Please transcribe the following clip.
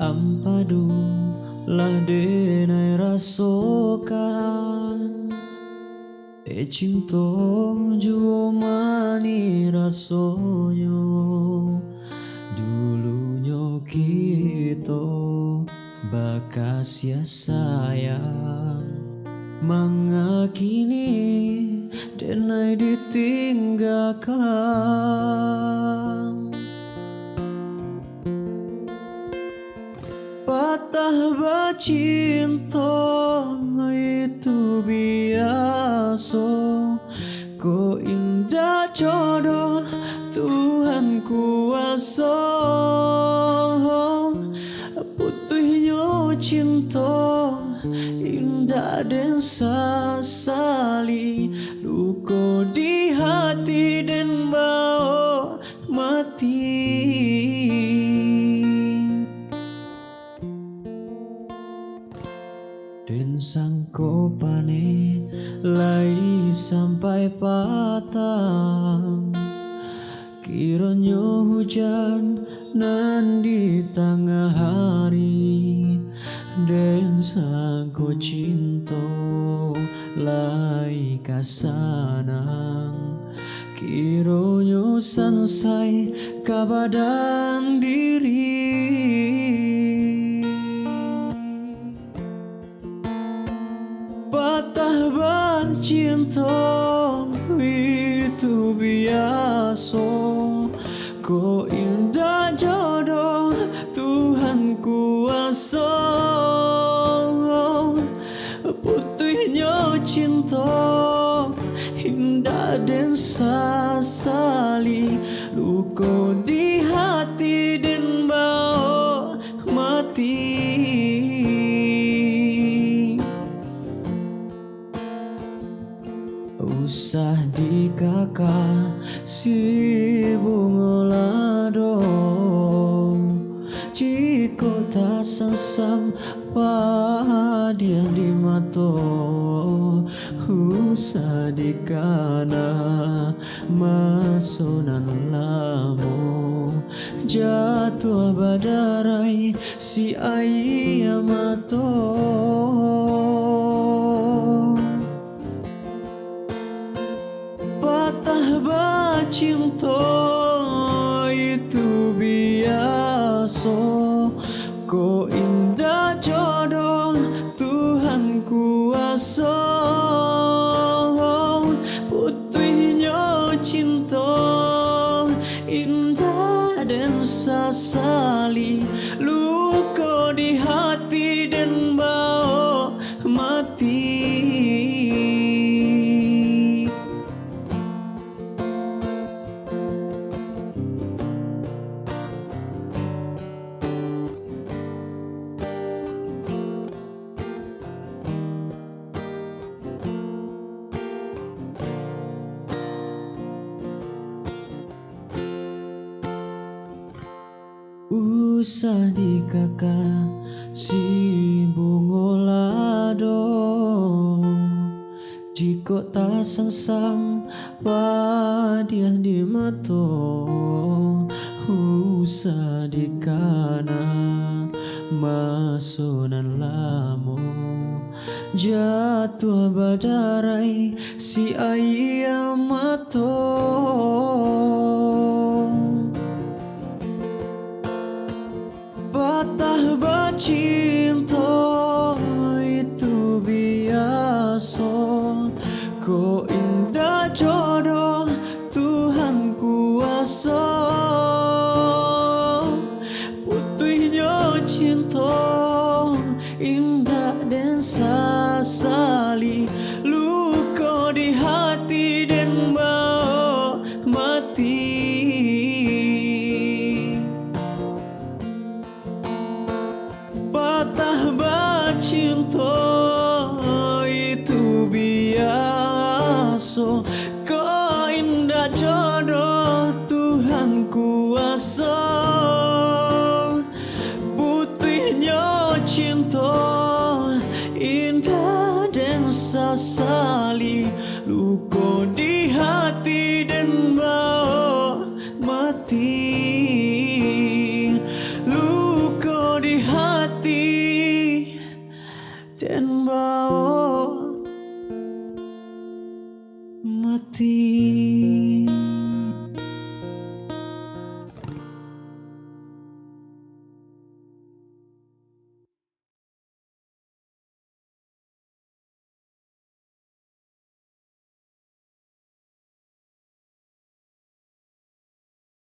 ampadu lah denai rasokan cinta juo mani rasonyo dulunya kita bakas ya sayang mangakini denai ditinggalkan patah bacinta itu biasa kok indah jodoh Tuhan kuasa putihnya cinta indah dan sasali luka di hati dan bau mati dan sangkopane lai sampai patang kiranya hujan nan di tengah hari dan sangko cinta lai kasanang kiranya sansai kabadan diri patah bacinta itu biasa kok indah jodoh Tuhan kuasa putihnya cinta indah dan sasali luka di hati dan bau mati usah dikakak si bunga lado jika tak sesam padian di mato usah dikana masunan lamu jatuh badarai si ayah mato patah bacinta itu biasa kok indah jodoh Tuhan kuasa putihnya cinta indah dan sasali luka di hati dan bau mati usah dikakak si bunga lado jika tak sangsang padiah di mato usah dikana masunan lamu jatuh badarai si ayah mato patah bacinta itu biasa kok indah jodoh Tuhan kuasa putihnya cinta indah dan sasali luka di hati dan bau mati patah bacinta itu biasa kok indah jodoh Tuhan kuasa putihnya cinta indah dan sasali luka di